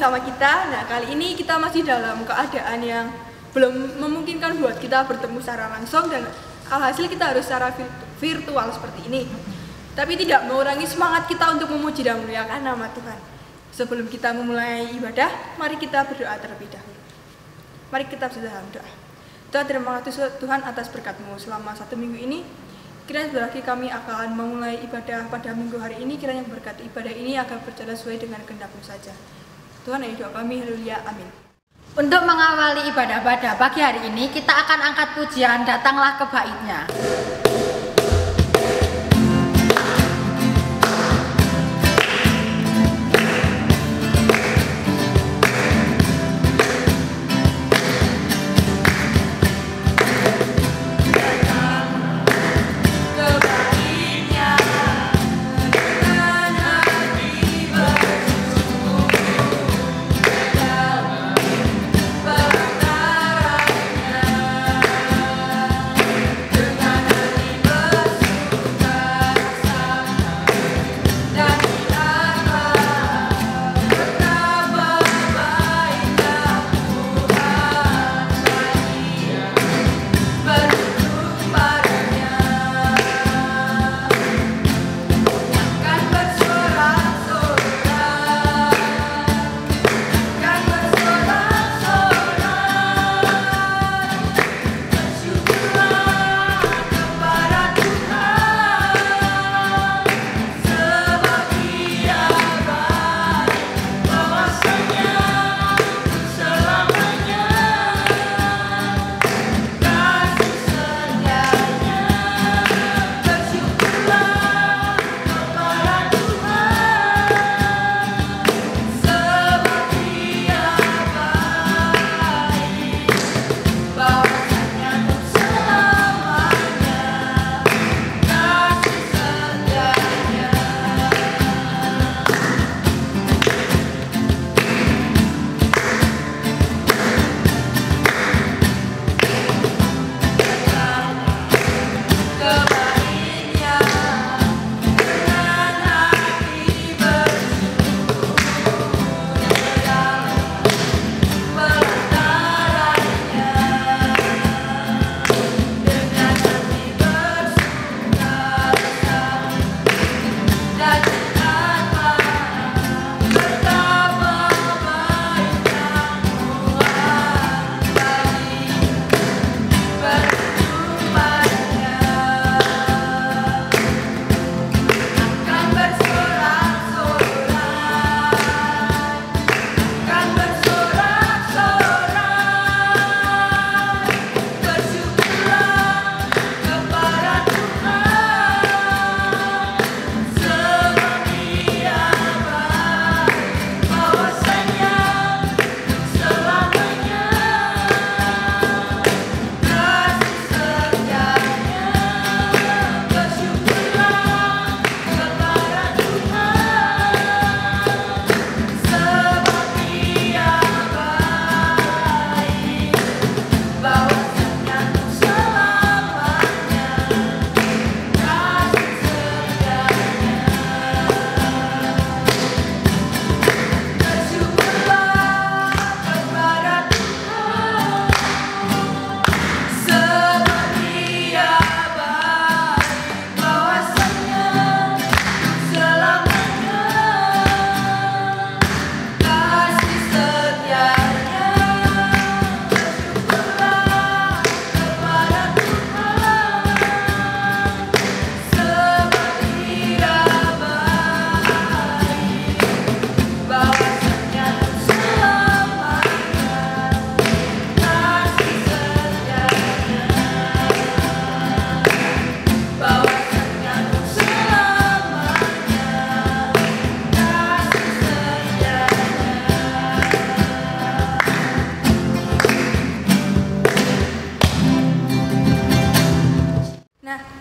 bersama kita. Nah, kali ini kita masih dalam keadaan yang belum memungkinkan buat kita bertemu secara langsung dan alhasil kita harus secara virtual seperti ini. Tapi tidak mengurangi semangat kita untuk memuji dan memuliakan nama Tuhan. Sebelum kita memulai ibadah, mari kita berdoa terlebih dahulu. Mari kita berdoa dalam doa. Tuhan, terima kasih Tuhan atas berkat-Mu selama 1 minggu ini. Kiranya berarti kami akan memulai ibadah pada minggu hari ini. Kiranya berkat ibadah ini akan berjalan sesuai dengan kehendak-Mu saja. Tuhan, ini doa kami, haleluya, amin. Untuk mengawali ibadah pada pagi hari ini, kita akan angkat pujian Datanglah ke Bait-Nya.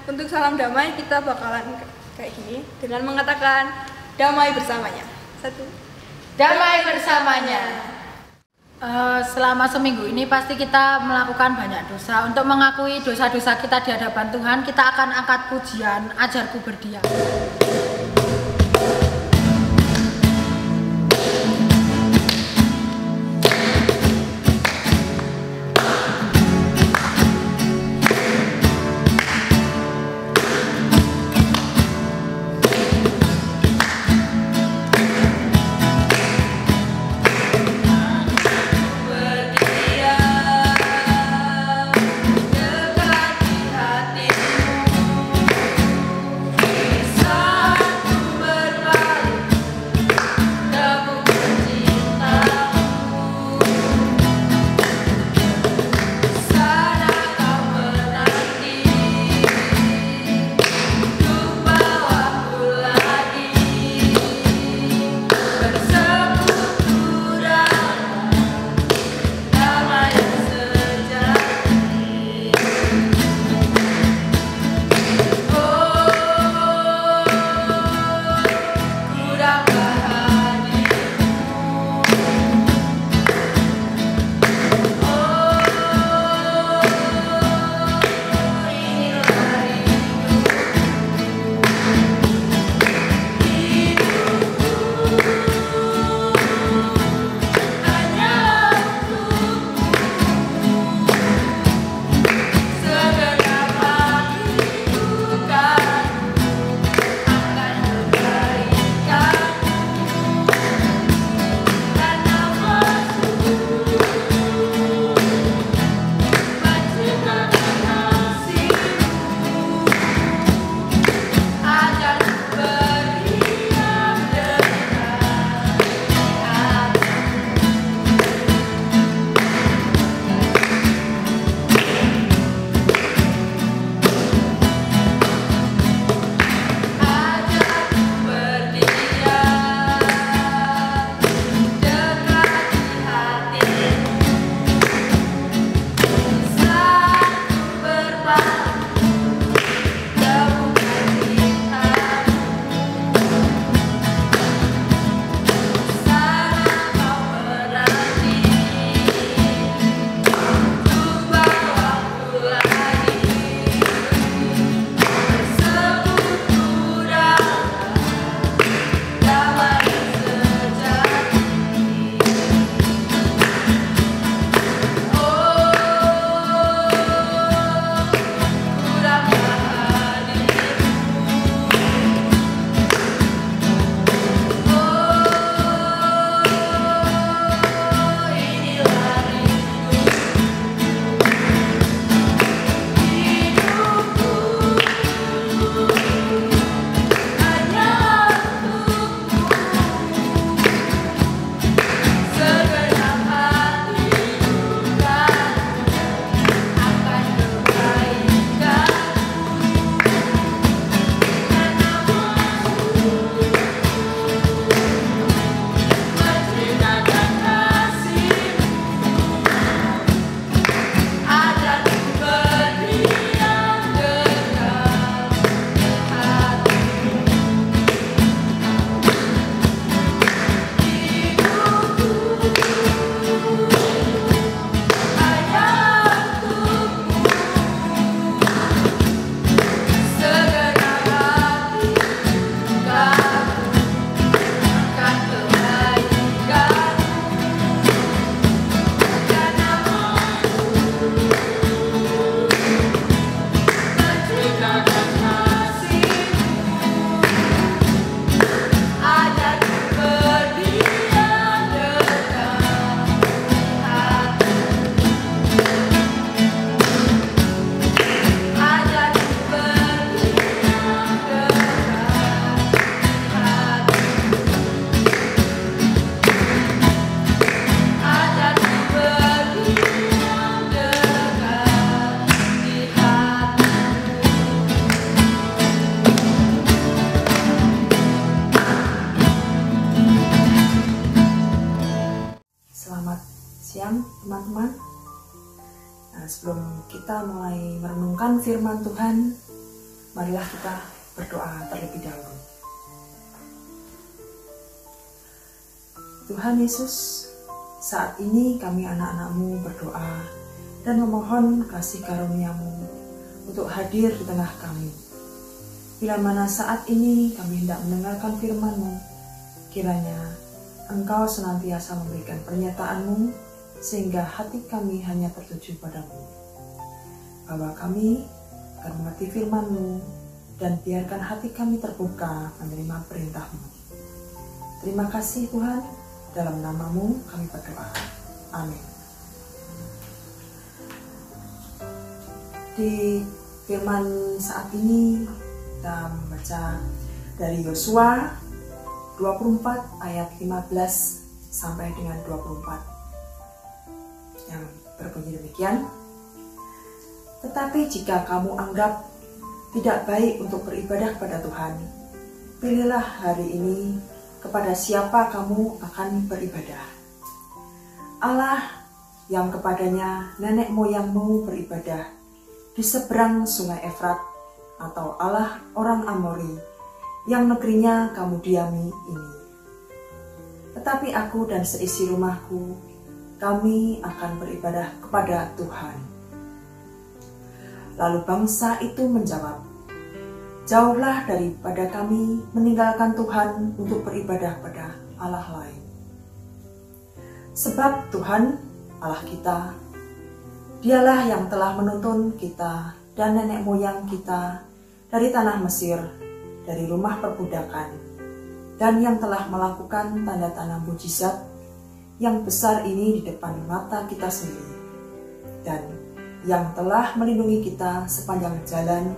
Untuk salam damai kita bakalan kayak gini dengan mengatakan damai bersamanya. 1. Damai bersamanya. Selama seminggu ini pasti kita melakukan banyak dosa. Untuk mengakui dosa-dosa kita di hadapan Tuhan, kita akan angkat pujian Ajarku Berdiam. siang teman-teman. Nah, sebelum kita mulai merenungkan firman Tuhan, marilah kita berdoa terlebih dahulu. Tuhan Yesus, saat ini kami anak-anak-Mu berdoa dan memohon kasih karunia-Mu untuk hadir di tengah kami. Bila mana saat ini kami hendak mendengarkan firman-Mu, kiranya Engkau senantiasa memberikan pernyataan-Mu sehingga hati kami hanya tertuju padamu. Bahwa kami akan mengerti firman-Mu dan biarkan hati kami terbuka menerima perintah-Mu. Terima kasih Tuhan, dalam nama-Mu kami berdoa. Amin. Di firman saat ini kita membaca dari Yosua 24 ayat 15 sampai dengan 24 yang berbunyi demikian. Tetapi jika kamu anggap tidak baik untuk beribadah kepada Tuhan, pilihlah hari ini kepada siapa kamu akan beribadah. Allah yang kepadanya nenek moyangmu beribadah di seberang sungai Efrat, atau Allah orang Amori yang negerinya kamu diami ini. Tetapi aku dan seisi rumahku, kami akan beribadah kepada Tuhan. Lalu bangsa itu menjawab, jauhlah daripada kami meninggalkan Tuhan untuk beribadah pada Allah lain. Sebab Tuhan, Allah kita, Dialah yang telah menuntun kita dan nenek moyang kita dari tanah Mesir, dari rumah perbudakan, dan yang telah melakukan tanda-tanda mujizat yang besar ini di depan mata kita sendiri, dan yang telah melindungi kita sepanjang jalan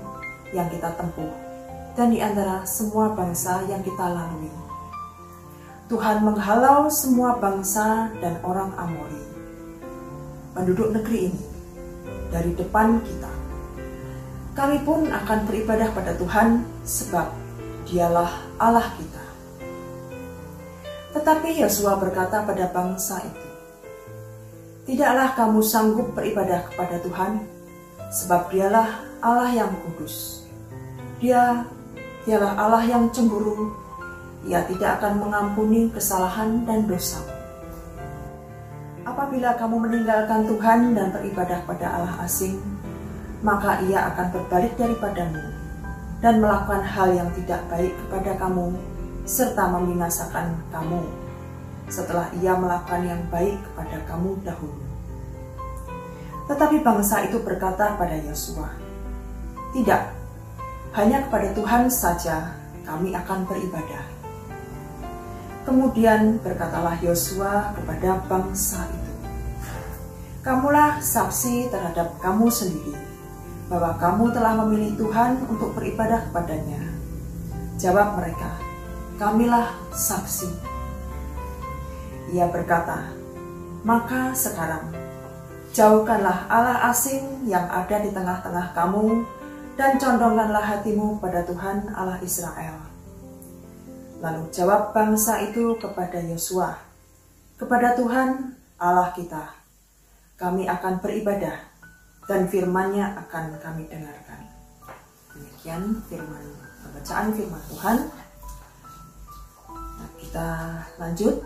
yang kita tempuh, dan di antara semua bangsa yang kita lalui. Tuhan menghalau semua bangsa dan orang Amori, penduduk negeri ini, dari depan kita. Kami pun akan beribadah pada Tuhan, sebab Dialah Allah kita. Tetapi Yosua berkata pada bangsa itu, tidaklah kamu sanggup beribadah kepada Tuhan, sebab Dialah Allah yang kudus. Dialah Allah yang cemburu. Ia tidak akan mengampuni kesalahan dan dosa. Apabila kamu meninggalkan Tuhan dan beribadah pada Allah asing, maka Ia akan berbalik daripadamu dan melakukan hal yang tidak baik kepada kamu, serta membinasakan kamu, setelah Ia melakukan yang baik kepada kamu dahulu. Tetapi bangsa itu berkata pada Yosua, tidak, hanya kepada Tuhan saja kami akan beribadah. Kemudian berkatalah Yosua kepada bangsa itu, kamulah saksi terhadap kamu sendiri, bahwa kamu telah memilih Tuhan untuk beribadah kepadanya. Jawab mereka, kamilah saksi. Ia berkata, maka sekarang jauhkanlah Allah asing yang ada di tengah-tengah kamu, dan condongkanlah hatimu pada Tuhan Allah Israel. Lalu jawab bangsa itu kepada Yosua, kepada Tuhan Allah kita, kami akan beribadah, dan firman-Nya akan kami dengarkan. Demikian bacaan firman Tuhan. Nah, kita lanjut.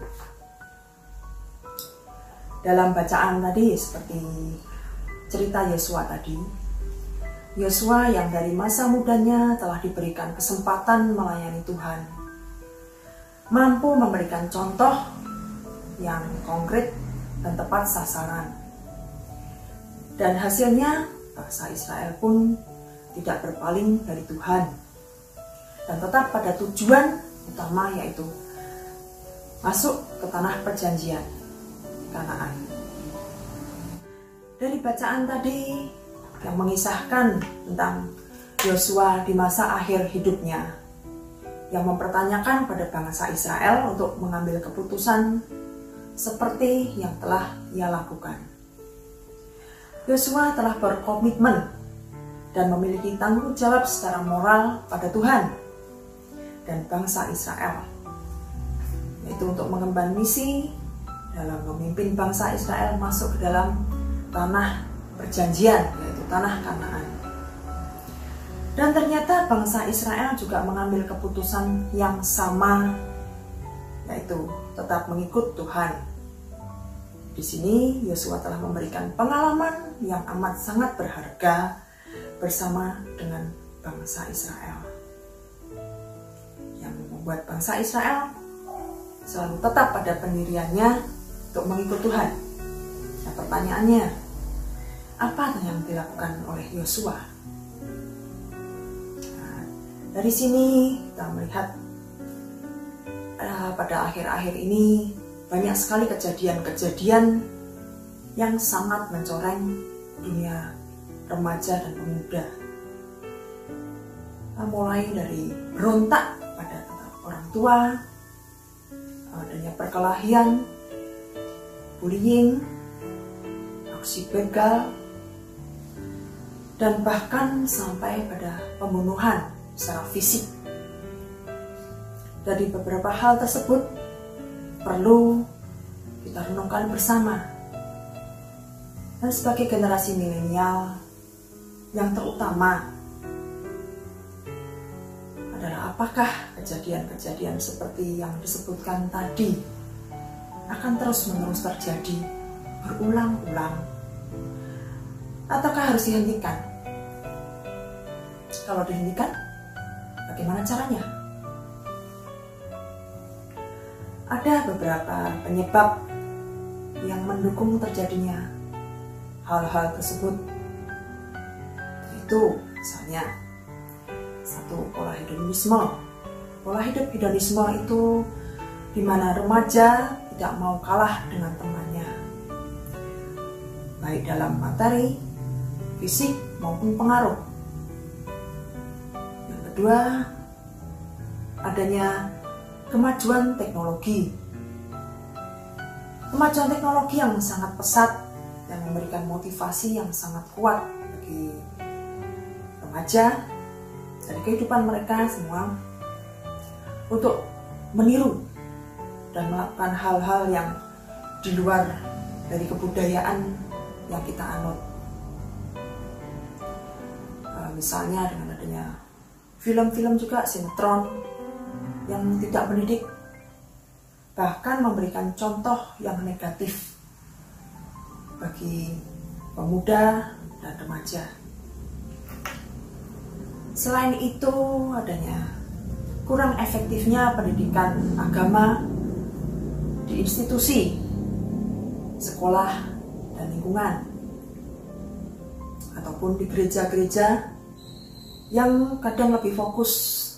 Dalam bacaan tadi seperti cerita Yosua tadi, Yosua yang dari masa mudanya telah diberikan kesempatan melayani Tuhan, mampu memberikan contoh yang konkret dan tepat sasaran. Dan hasilnya bangsa Israel pun tidak berpaling dari Tuhan dan tetap pada tujuan utama, yaitu masuk ke tanah perjanjian Kanaan. Dari bacaan tadi yang mengisahkan tentang Yosua di masa akhir hidupnya, yang mempertanyakan pada bangsa Israel untuk mengambil keputusan seperti yang telah ia lakukan. Yosua telah berkomitmen dan memiliki tanggung jawab secara moral pada Tuhan dan bangsa Israel, yaitu untuk mengemban misi dalam memimpin bangsa Israel masuk ke dalam tanah perjanjian, yaitu tanah Kanaan. Dan ternyata bangsa Israel juga mengambil keputusan yang sama, yaitu tetap mengikut Tuhan. Di sini Yosua telah memberikan pengalaman yang amat sangat berharga bersama dengan bangsa Israel, yang membuat bangsa Israel selalu tetap pada pendiriannya untuk mengikut Tuhan. Nah, pertanyaannya, apa yang dilakukan oleh Yosua? Nah, dari sini kita melihat pada akhir-akhir ini banyak sekali kejadian-kejadian yang sangat mencoreng dunia remaja dan pemuda. Mulai dari berontak pada orang tua, adanya perkelahian, bullying, aksi begal, dan bahkan sampai pada pembunuhan secara fisik. Dari beberapa hal tersebut perlu kita renungkan bersama. Dan sebagai generasi milenial, yang terutama adalah apakah kejadian-kejadian seperti yang disebutkan tadi akan terus-menerus terjadi, berulang-ulang, ataukah harus dihentikan? Kalau dihentikan, bagaimana caranya? Ada beberapa penyebab yang mendukung terjadinya hal-hal tersebut. Itu misalnya, satu, pola hedonisme. Pola hidup hedonisme itu di mana remaja tidak mau kalah dengan temannya, baik dalam materi, fisik maupun pengaruh. Yang kedua, adanya kemajuan teknologi. Kemajuan teknologi yang sangat pesat dan memberikan motivasi yang sangat kuat bagi remaja dari kehidupan mereka semua untuk meniru dan melakukan hal-hal yang di luar dari kebudayaan yang kita anut. Misalnya dengan adanya film-film juga, sinetron yang tidak mendidik, bahkan memberikan contoh yang negatif bagi pemuda dan remaja. Selain itu, adanya kurang efektifnya pendidikan agama di institusi, sekolah, dan lingkungan, ataupun di gereja-gereja yang kadang lebih fokus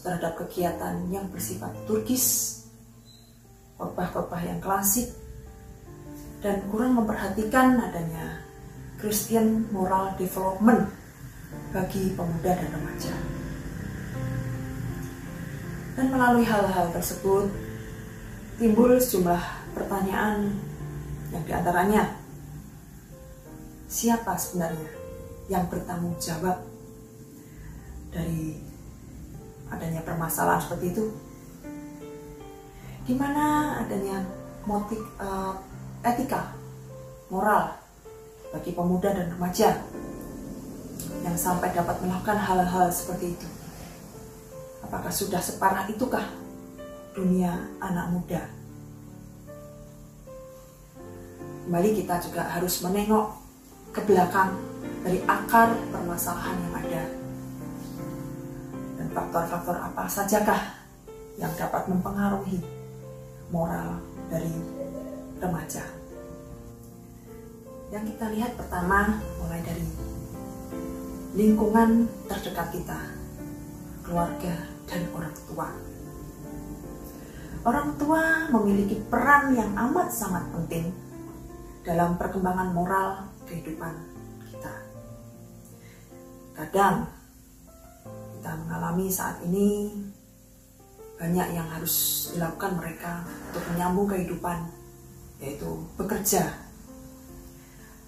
terhadap kegiatan yang bersifat liturgis, khotbah-khotbah yang klasik, dan kurang memperhatikan adanya Christian moral development bagi pemuda dan remaja. Dan melalui hal-hal tersebut timbul sejumlah pertanyaan yang diantaranya, siapa sebenarnya yang bertanggung jawab dari adanya permasalahan seperti itu? Di mana adanya motif etika, moral bagi pemuda dan remaja yang sampai dapat melakukan hal-hal seperti itu? Apakah sudah separah itukah dunia anak muda? Kembali kita juga harus menengok ke belakang dari akar permasalahan yang ada. Dan faktor-faktor apa sajakah yang dapat mempengaruhi moral dari remaja? Yang kita lihat pertama mulai dari lingkungan terdekat kita, keluarga dan orang tua. Orang tua memiliki peran yang amat sangat penting dalam perkembangan moral kehidupan kita. Kadang kita mengalami saat ini banyak yang harus dilakukan mereka untuk menyambung kehidupan, yaitu bekerja.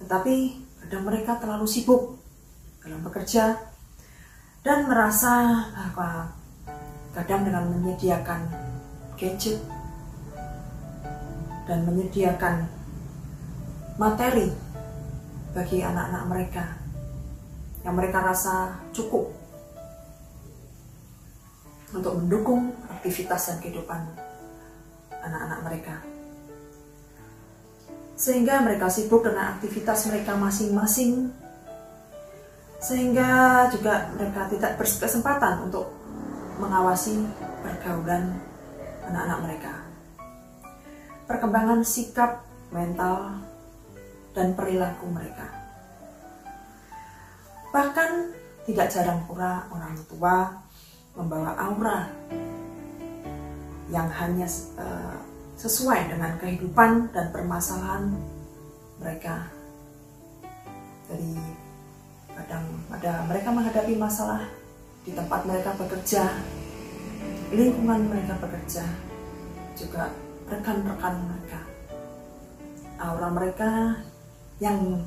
Tetapi kadang mereka terlalu sibuk dalam bekerja dan merasa bahwa kadang dengan menyediakan gadget dan menyediakan materi bagi anak-anak mereka yang mereka rasa cukup untuk mendukung aktivitas dan kehidupan anak-anak mereka. Sehingga mereka sibuk dengan aktivitas mereka masing-masing, sehingga juga mereka tidak berkesempatan untuk mengawasi pergaulan anak-anak mereka. Perkembangan sikap, mental, dan perilaku mereka. Bahkan tidak jarang pula orang tua membawa aura yang hanya sesuai dengan kehidupan dan permasalahan mereka. Jadi kadang mereka menghadapi masalah di tempat mereka bekerja, lingkungan mereka bekerja, juga rekan-rekan mereka. Aura mereka yang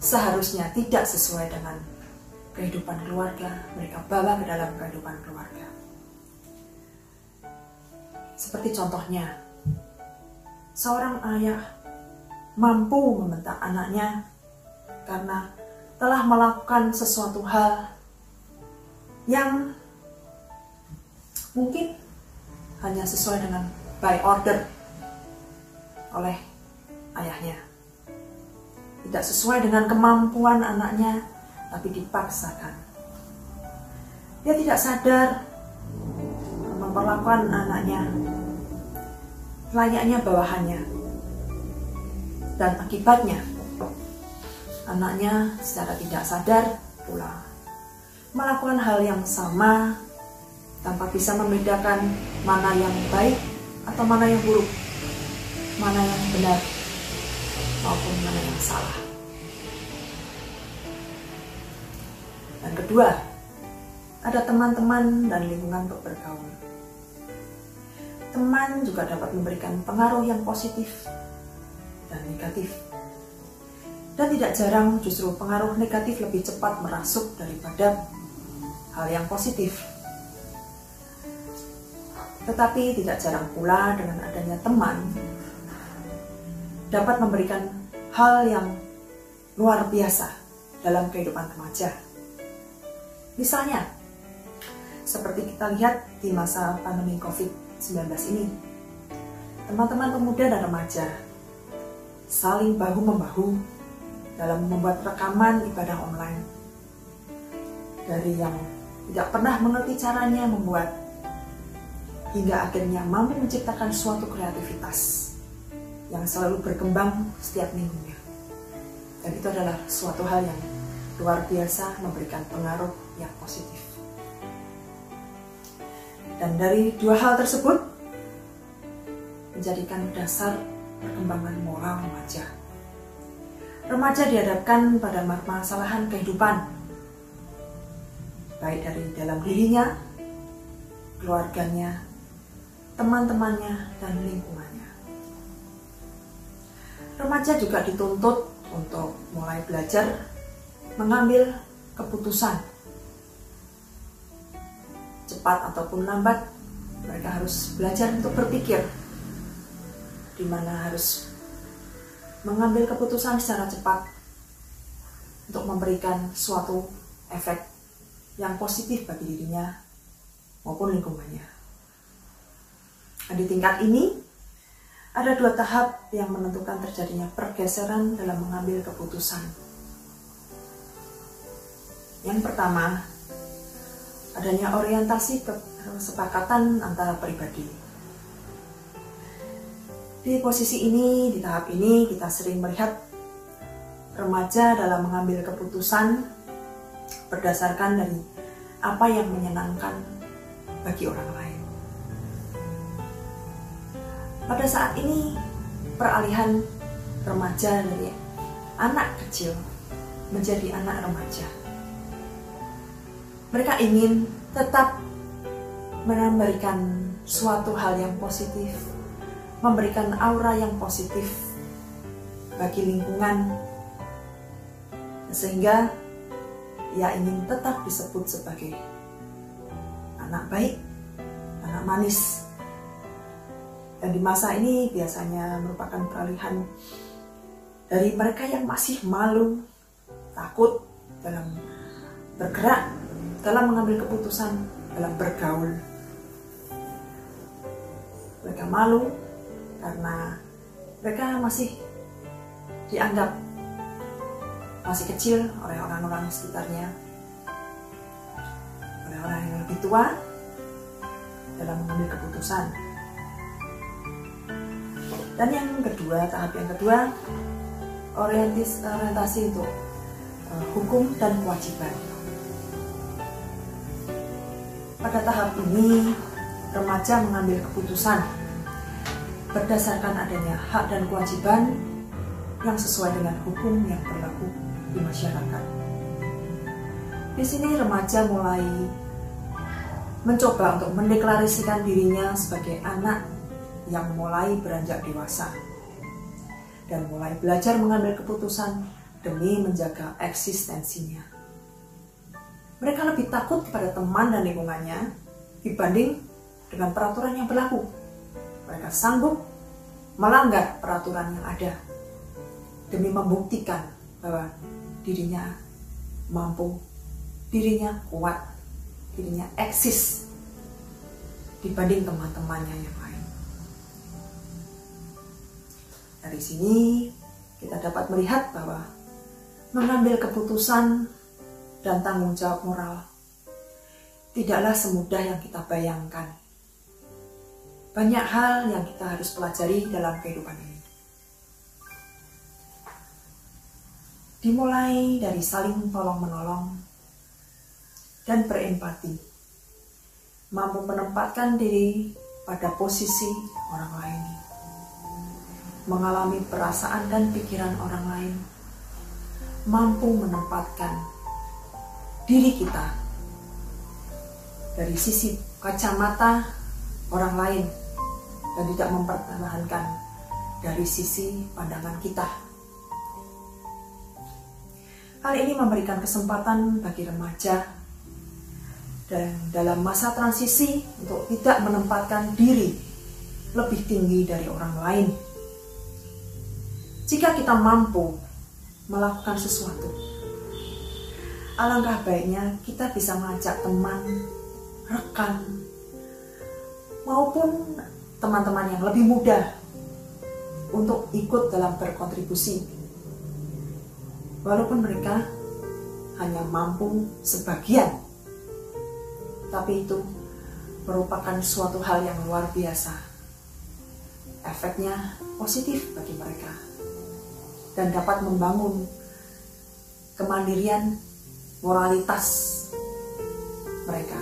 seharusnya tidak sesuai dengan kehidupan keluarga, mereka bawa ke dalam kehidupan keluarga. Seperti contohnya, seorang ayah mampu membentak anaknya karena telah melakukan sesuatu hal yang mungkin hanya sesuai dengan by order oleh ayahnya. Tidak sesuai dengan kemampuan anaknya, tapi dipaksakan. Dia tidak sadar memperlakukan anaknya layaknya bawahannya. Dan akibatnya, anaknya secara tidak sadar pula melakukan hal yang sama tanpa bisa membedakan mana yang baik atau mana yang buruk, mana yang benar maupun mana yang salah. Dan kedua, ada teman-teman dan lingkungan untuk bergaul. Teman juga dapat memberikan pengaruh yang positif dan negatif. Dan tidak jarang justru pengaruh negatif lebih cepat merasuk daripada hal yang positif. Tetapi tidak jarang pula dengan adanya teman dapat memberikan hal yang luar biasa dalam kehidupan remaja. Misalnya, seperti kita lihat di masa pandemi COVID-19 ini, teman-teman pemuda dan remaja saling bahu-membahu dalam membuat rekaman ibadah online. Dari yang tidak pernah mengerti caranya membuat, hingga akhirnya mampu menciptakan suatu kreativitas yang selalu berkembang setiap minggunya. Dan itu adalah suatu hal yang luar biasa, memberikan pengaruh yang positif. Dan dari dua hal tersebut menjadikan dasar perkembangan moral remaja. Remaja dihadapkan pada permasalahan kehidupan, baik dari dalam dirinya, keluarganya, teman-temannya, dan lingkungannya. Remaja juga dituntut untuk mulai belajar mengambil keputusan. Cepat ataupun lambat, mereka harus belajar untuk berpikir, di mana harus mengambil keputusan secara cepat untuk memberikan suatu efek yang positif bagi dirinya maupun lingkungannya. Nah, di tingkat ini, ada dua tahap yang menentukan terjadinya pergeseran dalam mengambil keputusan. Yang pertama, adanya orientasi kesepakatan antara pribadi. Di posisi ini, di tahap ini, kita sering melihat remaja dalam mengambil keputusan berdasarkan dari apa yang menyenangkan bagi orang lain. Pada saat ini, peralihan remaja dari anak kecil menjadi anak remaja. Mereka ingin tetap memberikan suatu hal yang positif, memberikan aura yang positif bagi lingkungan, sehingga ia ingin tetap disebut sebagai anak baik, anak manis. Dan di masa ini biasanya merupakan peralihan dari mereka yang masih malu, takut dalam bergerak, dalam mengambil keputusan, dalam bergaul. Mereka malu karena mereka masih dianggap masih kecil oleh orang-orang sekitarnya, oleh orang yang lebih tua dalam mengambil keputusan. Dan yang kedua, tahap yang kedua, orientasi untuk hukum dan kewajiban. Pada tahap ini, remaja mengambil keputusan berdasarkan adanya hak dan kewajiban yang sesuai dengan hukum yang berlaku di masyarakat. Di sini remaja mulai mencoba untuk mendeklarasikan dirinya sebagai anak yang mulai beranjak dewasa dan mulai belajar mengambil keputusan demi menjaga eksistensinya. Mereka lebih takut kepada teman dan lingkungannya dibanding dengan peraturan yang berlaku. Mereka sanggup melanggar peraturan yang ada demi membuktikan bahwa dirinya mampu, dirinya kuat, dirinya eksis dibanding teman-temannya yang lain. Dari sini kita dapat melihat bahwa mengambil keputusan dan tanggung jawab moral tidaklah semudah yang kita bayangkan. Banyak hal yang kita harus pelajari dalam kehidupan ini. Dimulai dari saling tolong-menolong dan berempati, mampu menempatkan diri pada posisi orang lain, mengalami perasaan dan pikiran orang lain, mampu menempatkan diri kita dari sisi kacamata orang lain dan tidak mempertahankan dari sisi pandangan kita. Hal ini memberikan kesempatan bagi remaja dan dalam masa transisi untuk tidak menempatkan diri lebih tinggi dari orang lain. Jika kita mampu melakukan sesuatu, alangkah baiknya kita bisa mengajak teman, rekan, maupun teman-teman yang lebih muda untuk ikut dalam berkontribusi. Walaupun mereka hanya mampu sebagian, tapi itu merupakan suatu hal yang luar biasa. Efeknya positif bagi mereka dan dapat membangun kemandirian moralitas mereka.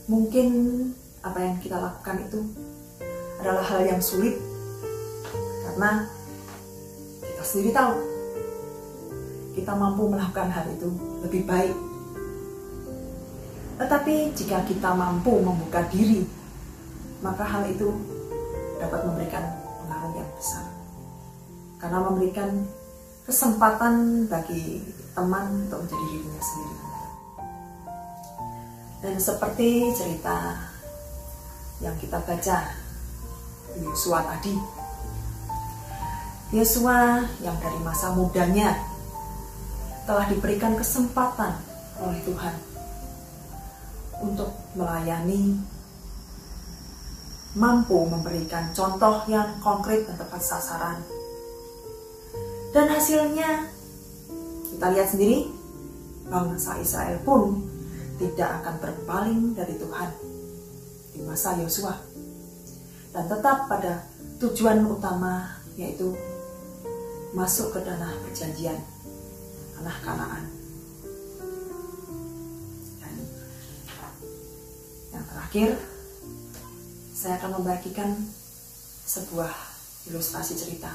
Mungkin apa yang kita lakukan itu adalah hal yang sulit karena kita sendiri tahu kita mampu melakukan hal itu lebih baik. Tetapi jika kita mampu membuka diri, maka hal itu dapat memberikan pengaruh yang besar karena memberikan kesempatan bagi teman untuk menjadi dirinya sendiri. Dan seperti cerita yang kita baca di Yosua tadi, Yosua yang dari masa mudanya telah diberikan kesempatan oleh Tuhan untuk melayani, mampu memberikan contoh yang konkret dan tepat sasaran. Dan hasilnya kita lihat sendiri, bangsa Israel pun tidak akan berpaling dari Tuhan di masa Yosua dan tetap pada tujuan utama, yaitu masuk ke tanah perjanjian, tanah Kanaan. Dan yang terakhir, saya akan membagikan sebuah ilustrasi cerita.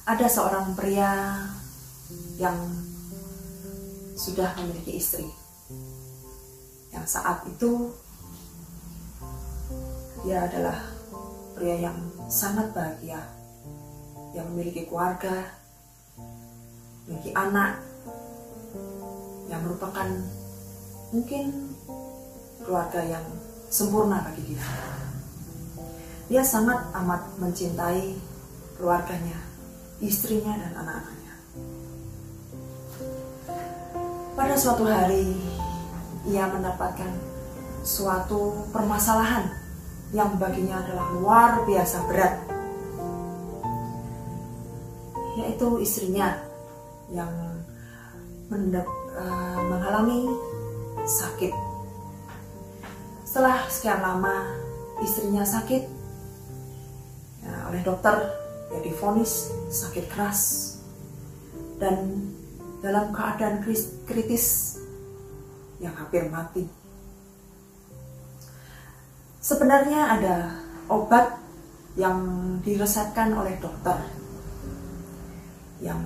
Ada seorang pria yang sudah memiliki istri, yang saat itu dia adalah pria yang sangat bahagia, yang memiliki keluarga, memiliki anak, yang merupakan mungkin keluarga yang sempurna bagi dia. Dia sangat amat mencintai keluarganya, istrinya dan anak-anaknya. Pada suatu hari, ia mendapatkan suatu permasalahan yang baginya adalah luar biasa berat, yaitu istrinya yang mengalami sakit. Setelah sekian lama istrinya sakit, oleh dokter dia divonis sakit keras dan dalam keadaan kritis yang hampir mati. Sebenarnya ada obat yang diresepkan oleh dokter yang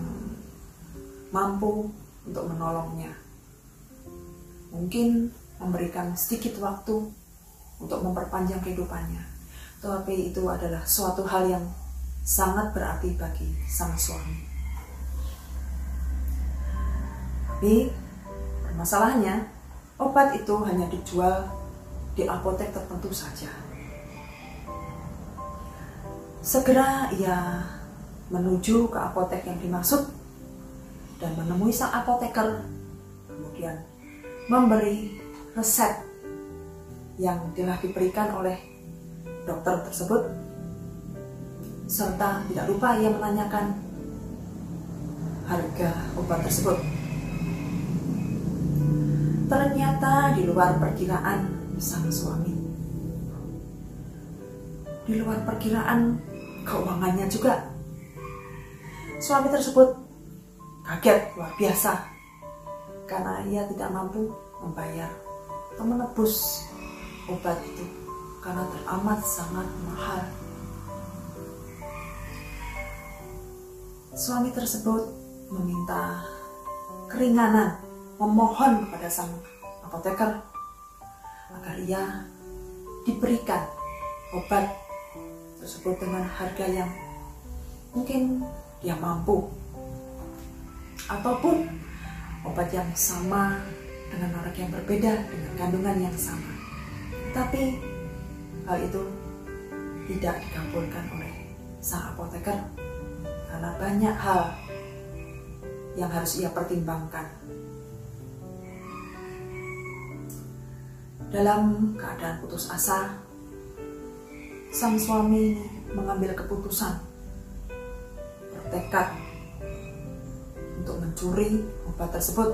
mampu untuk menolongnya. Mungkin memberikan sedikit waktu untuk memperpanjang kehidupannya. Tapi itu adalah suatu hal yang sangat berarti bagi sang suami. Tapi permasalahannya, obat itu hanya dijual di apotek tertentu saja. Segera ia menuju ke apotek yang dimaksud dan menemui sang apoteker, kemudian memberi resep yang telah diberikan oleh dokter tersebut, serta tidak lupa ia menanyakan harga obat tersebut. Ternyata di luar perkiraan sang suami, di luar perkiraan keuangannya juga. Suami tersebut kaget luar biasa karena ia tidak mampu membayar atau menebus obat itu karena teramat sangat mahal. Suami tersebut meminta keringanan, memohon kepada sang apoteker agar ia diberikan obat tersebut dengan harga yang mungkin dia mampu, ataupun obat yang sama dengan merek yang berbeda dengan kandungan yang sama. Tapi hal itu tidak dikabulkan oleh sang apoteker karena banyak hal yang harus ia pertimbangkan. Dalam keadaan putus asa, sang suami mengambil keputusan, bertekad untuk mencuri obat tersebut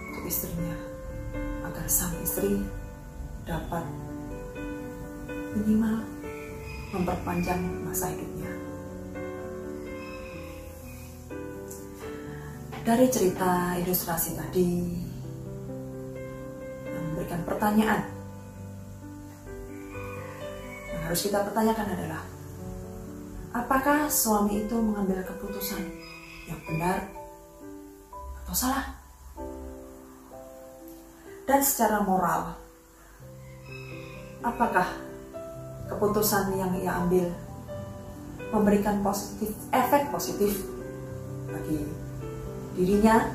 untuk istrinya, agar sang istri dapat minimal memperpanjang masa hidupnya. Dari cerita ilustrasi tadi memberikan pertanyaan. Yang harus kita pertanyakan adalah, apakah suami itu mengambil keputusan yang benar atau salah? Dan secara moral, apakah keputusan yang ia ambil memberikan efek positif bagi dirinya,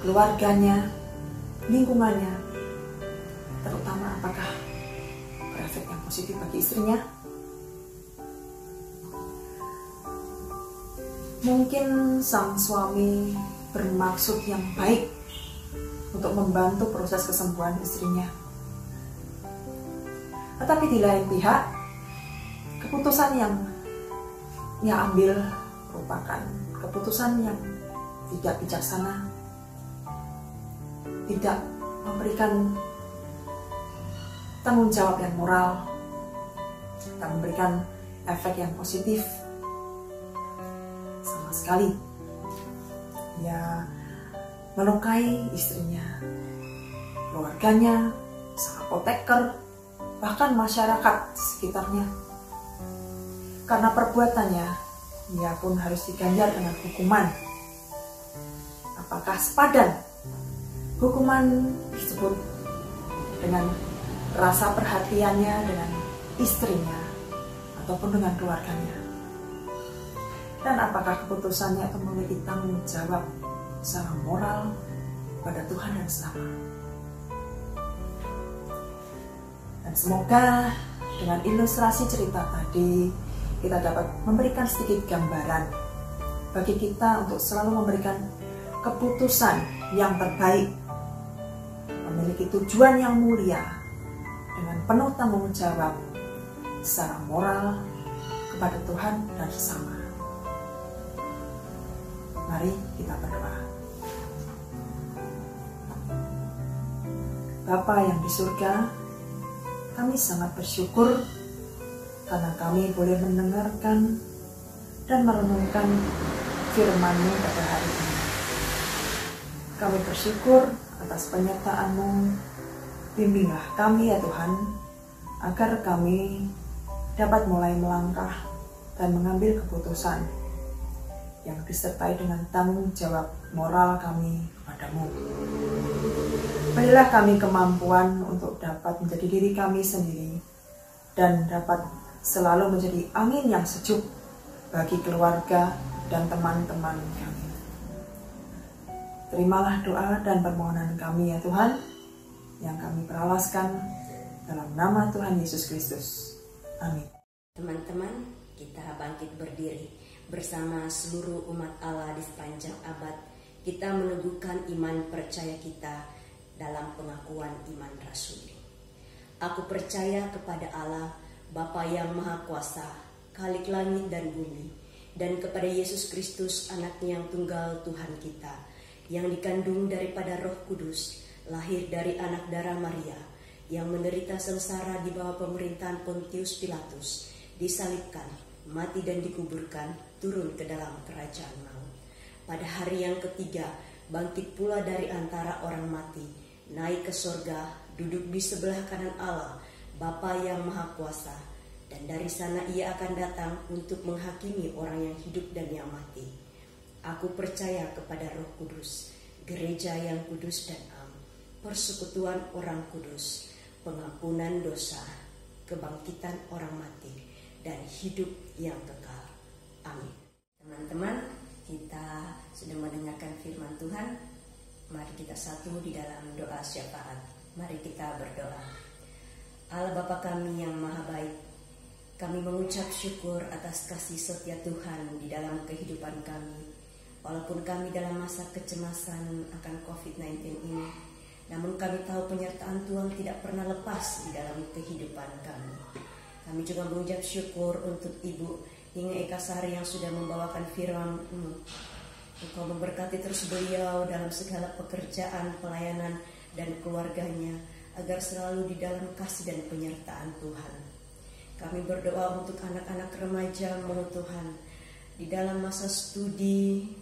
keluarganya, lingkungannya, terutama apakah berefek yang positif bagi istrinya? Mungkin sang suami bermaksud yang baik untuk membantu proses kesembuhan istrinya. Tetapi di lain pihak, keputusan yang ia ambil merupakan keputusan yang tidak bijaksana, tidak memberikan tanggung jawab yang moral, tidak memberikan efek yang positif sama sekali. Ia melukai istrinya, keluarganya, sang apoteker, bahkan masyarakat sekitarnya. Karena perbuatannya, ia pun harus diganjar dengan hukuman. Apakah sepadan hukuman tersebut dengan rasa perhatiannya dengan istrinya ataupun dengan keluarganya? Dan apakah keputusannya itu memiliki tanggung jawab secara moral pada Tuhan dan sesama? Dan semoga dengan ilustrasi cerita tadi kita dapat memberikan sedikit gambaran bagi kita untuk selalu memberikan keputusan yang terbaik, memiliki tujuan yang mulia dengan penuh tanggung jawab secara moral kepada Tuhan dan sesama. Mari kita berdoa. Bapa yang di surga, kami sangat bersyukur karena kami boleh mendengarkan dan merenungkan firman-Mu pada hari ini. Kami bersyukur atas penyertaan-Mu. Bimbinglah kami ya Tuhan, agar kami dapat mulai melangkah dan mengambil keputusan yang disertai dengan tanggung jawab moral kami kepadamu. Berilah kami kemampuan untuk dapat menjadi diri kami sendiri dan dapat selalu menjadi angin yang sejuk bagi keluarga dan teman-teman kami. Terimalah doa dan permohonan kami ya Tuhan, yang kami peralaskan dalam nama Tuhan Yesus Kristus. Amin. Teman-teman, kita bangkit berdiri bersama seluruh umat Allah di sepanjang abad. Kita meneguhkan iman percaya kita dalam pengakuan iman rasuli. Aku percaya kepada Allah, Bapa yang Maha Kuasa, Khalik langit dan bumi, dan kepada Yesus Kristus, Anaknya yang tunggal Tuhan kita, yang dikandung daripada Roh Kudus, lahir dari anak darah Maria, yang menderita sengsara di bawah pemerintahan Pontius Pilatus, disalibkan, mati dan dikuburkan, turun ke dalam kerajaan maut. Pada hari yang ketiga, bangkit pula dari antara orang mati, naik ke sorga, duduk di sebelah kanan Allah, Bapa yang Maha Kuasa, dan dari sana Ia akan datang untuk menghakimi orang yang hidup dan yang mati. Aku percaya kepada Roh Kudus, gereja yang kudus dan am, persekutuan orang kudus, pengampunan dosa, kebangkitan orang mati, dan hidup yang kekal. Amin. Teman-teman, kita sudah mendengarkan firman Tuhan. Mari kita satu di dalam doa syafaat. Mari kita berdoa. Allah Bapa kami yang Maha Baik, kami mengucap syukur atas kasih setia Tuhan di dalam kehidupan kami. Walaupun kami dalam masa kecemasan akan COVID-19 ini, namun kami tahu penyertaan Tuhan tidak pernah lepas di dalam kehidupan kami. Kami juga mengucap syukur untuk Ibu Inge Eka Sari yang sudah membawakan firman-Mu. Engkau memberkati terus beliau dalam segala pekerjaan, pelayanan, dan keluarganya, agar selalu di dalam kasih dan penyertaan Tuhan. Kami berdoa untuk anak-anak remaja-Mu Tuhan, di dalam masa studi,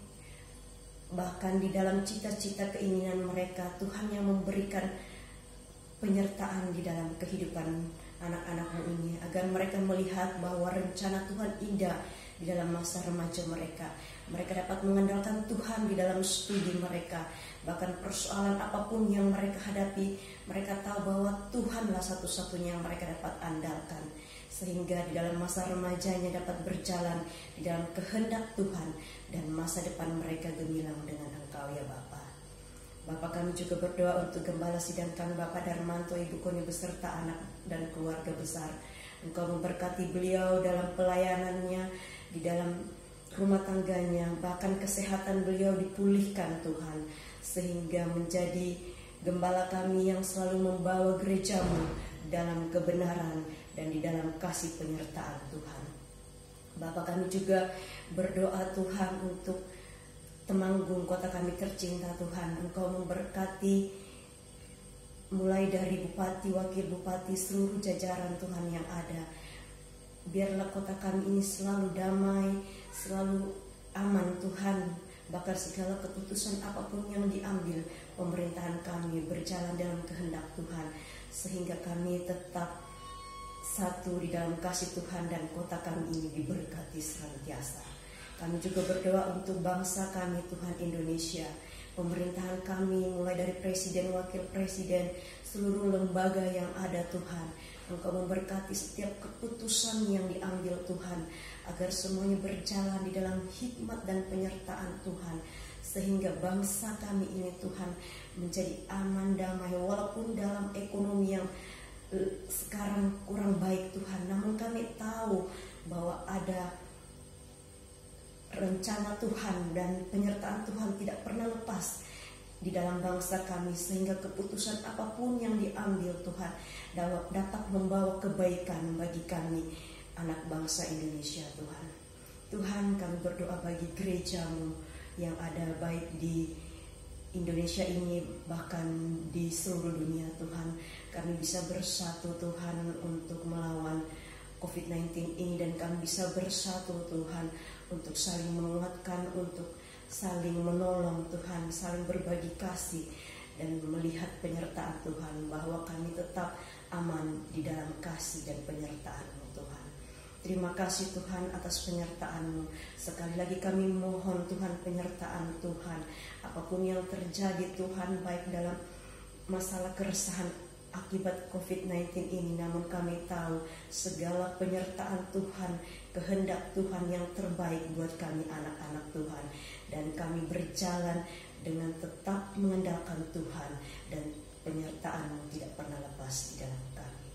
bahkan di dalam cita-cita keinginan mereka, Tuhan yang memberikan penyertaan di dalam kehidupan anak-anak-Mu ini, agar mereka melihat bahwa rencana Tuhan indah di dalam masa remaja mereka. Mereka dapat mengandalkan Tuhan di dalam studi mereka. Bahkan persoalan apapun yang mereka hadapi, mereka tahu bahwa Tuhanlah satu-satunya yang mereka dapat andalkan. Sehingga di dalam masa remajanya dapat berjalan di dalam kehendak Tuhan, dan masa depan mereka gemilang dengan Engkau ya Bapa. Bapa, kami juga berdoa untuk Gembala Sidang kami Bapak Darmanto, Ibu Koni beserta anak dan keluarga besar. Engkau memberkati beliau dalam pelayanannya, di dalam rumah tangganya, bahkan kesehatan beliau dipulihkan Tuhan, sehingga menjadi gembala kami yang selalu membawa gereja-Mu dalam kebenaran dan di dalam kasih penyertaan Tuhan. Bapa, kami juga berdoa Tuhan untuk Temanggung, kota kami tercinta Tuhan. Engkau memberkati mulai dari bupati, wakil bupati, seluruh jajaran Tuhan yang ada. Biarlah kota kami ini selalu damai, selalu aman Tuhan. Bahkan segala keputusan apapun yang diambil, pemerintahan kami berjalan dalam kehendak Tuhan, sehingga kami tetap satu di dalam kasih Tuhan, dan kota kami ini diberkati senantiasa. Kami juga berdoa untuk bangsa kami Tuhan Indonesia, pemerintahan kami mulai dari presiden, wakil presiden, seluruh lembaga yang ada Tuhan. Engkau memberkati setiap keputusan yang diambil Tuhan, agar semuanya berjalan di dalam hikmat dan penyertaan Tuhan, sehingga bangsa kami ini Tuhan menjadi aman, damai, walaupun dalam ekonomi yang sekarang kurang baik Tuhan, namun kami tahu bahwa ada rencana Tuhan dan penyertaan Tuhan tidak pernah lepas di dalam bangsa kami, sehingga keputusan apapun yang diambil Tuhan dapat membawa kebaikan bagi kami anak bangsa Indonesia. Tuhan, kami berdoa bagi gereja-Mu yang ada baik di Indonesia ini bahkan di seluruh dunia. Tuhan, kami bisa bersatu Tuhan untuk melawan COVID-19 ini, dan kami bisa bersatu Tuhan untuk saling menguatkan, untuk saling menolong Tuhan, saling berbagi kasih dan melihat penyertaan Tuhan, bahwa kami tetap aman di dalam kasih dan penyertaan-Mu Tuhan. Terima kasih Tuhan atas penyertaan-Mu. Sekali lagi kami mohon Tuhan penyertaan Tuhan. Apapun yang terjadi Tuhan, baik dalam masalah keresahan akibat COVID-19 ini, namun kami tahu segala penyertaan Tuhan, kehendak Tuhan yang terbaik buat kami anak-anak Tuhan. Dan kami berjalan dengan tetap mengandalkan Tuhan, dan penyertaan-Mu tidak pernah lepas di dalam kami.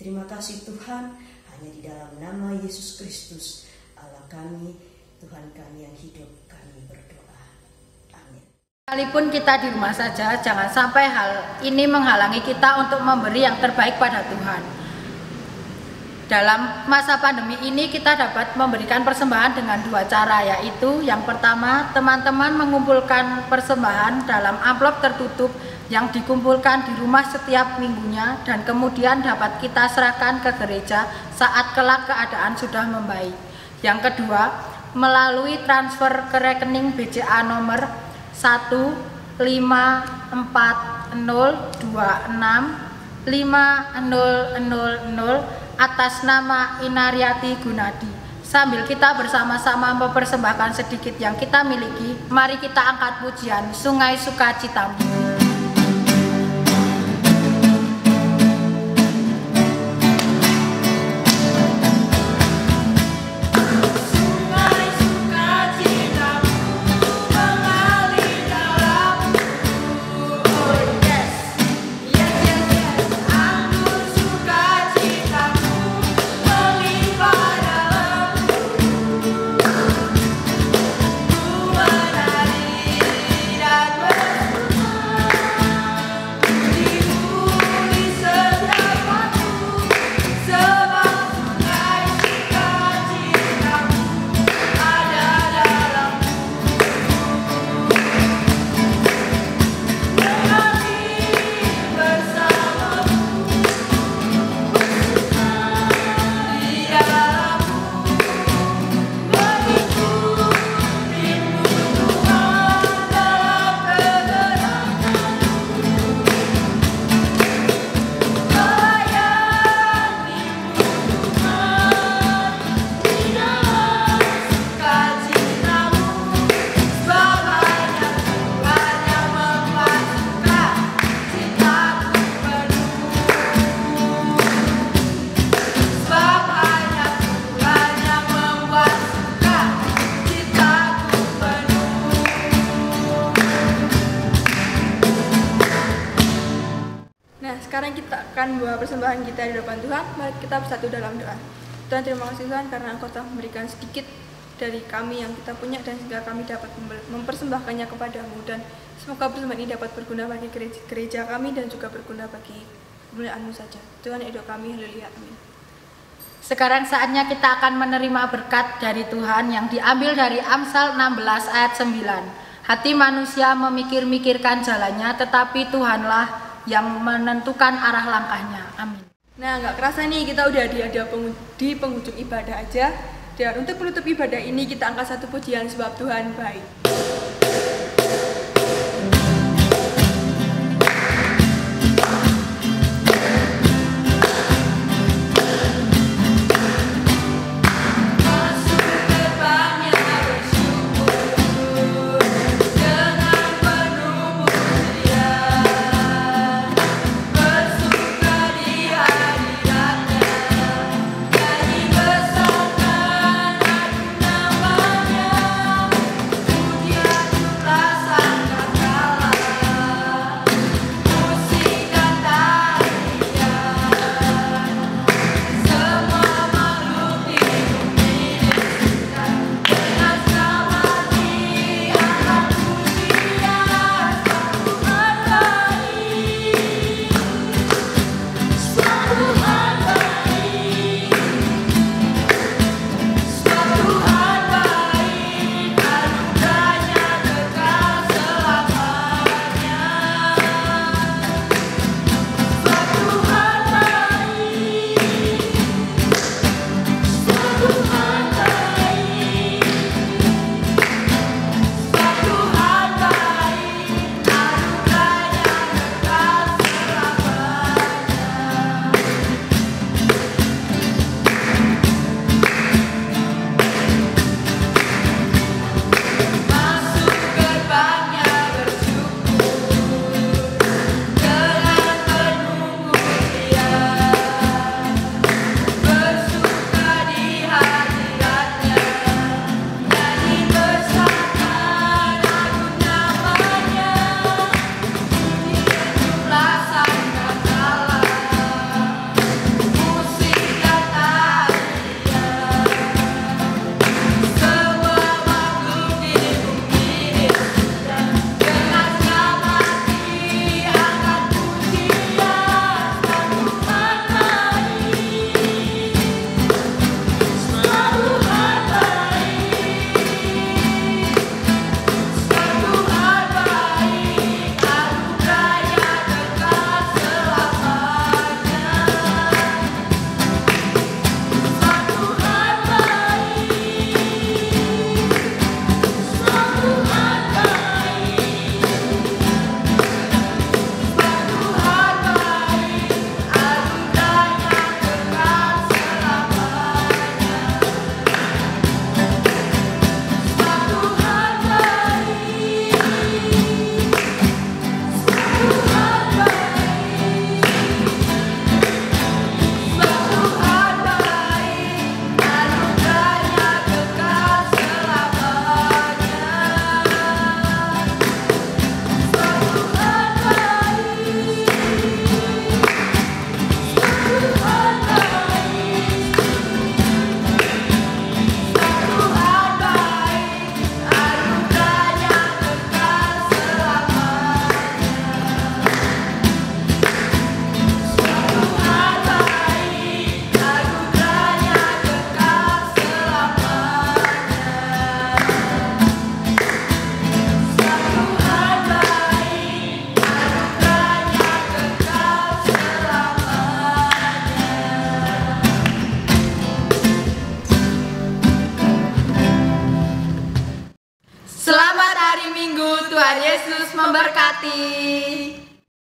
Terima kasih Tuhan. Hanya di dalam nama Yesus Kristus Allah kami, Tuhan kami yang hidup, kami berdoa. Amin. Sekalipun kita di rumah saja, jangan sampai hal ini menghalangi kita untuk memberi yang terbaik pada Tuhan. Dalam masa pandemi ini kita dapat memberikan persembahan dengan dua cara, yaitu yang pertama, teman-teman mengumpulkan persembahan dalam amplop tertutup yang dikumpulkan di rumah setiap minggunya, dan kemudian dapat kita serahkan ke gereja saat kelak keadaan sudah membaik. Yang kedua, melalui transfer ke rekening BCA nomor 15402650000 atas nama Inariati Gunadi. Sambil kita bersama-sama mempersembahkan sedikit yang kita miliki, mari kita angkat pujian Sungai Sukacitamu. Sekarang kita akan membawa persembahan kita di hadapan Tuhan. Mari kita bersatu dalam doa. Tuhan, terima kasih Tuhan karena Engkau telah memberikan sedikit dari kami yang kita punya, dan sehingga kami dapat mempersembahkannya kepadamu, dan semoga persembahan ini dapat berguna bagi gereja kami dan juga berguna bagi kemuliaan-Mu saja. Tuhan, hidup kami, haleluya, amin. Sekarang saatnya kita akan menerima berkat dari Tuhan yang diambil dari Amsal 16 ayat 9. Hati manusia memikir-mikirkan jalannya, tetapi Tuhanlah yang menentukan arah langkahnya. Amin. Nah, nggak kerasa nih kita udah di penghujung ibadah aja. Dan untuk penutup ibadah ini kita angkat satu pujian sebab Tuhan baik. Puji memberkati.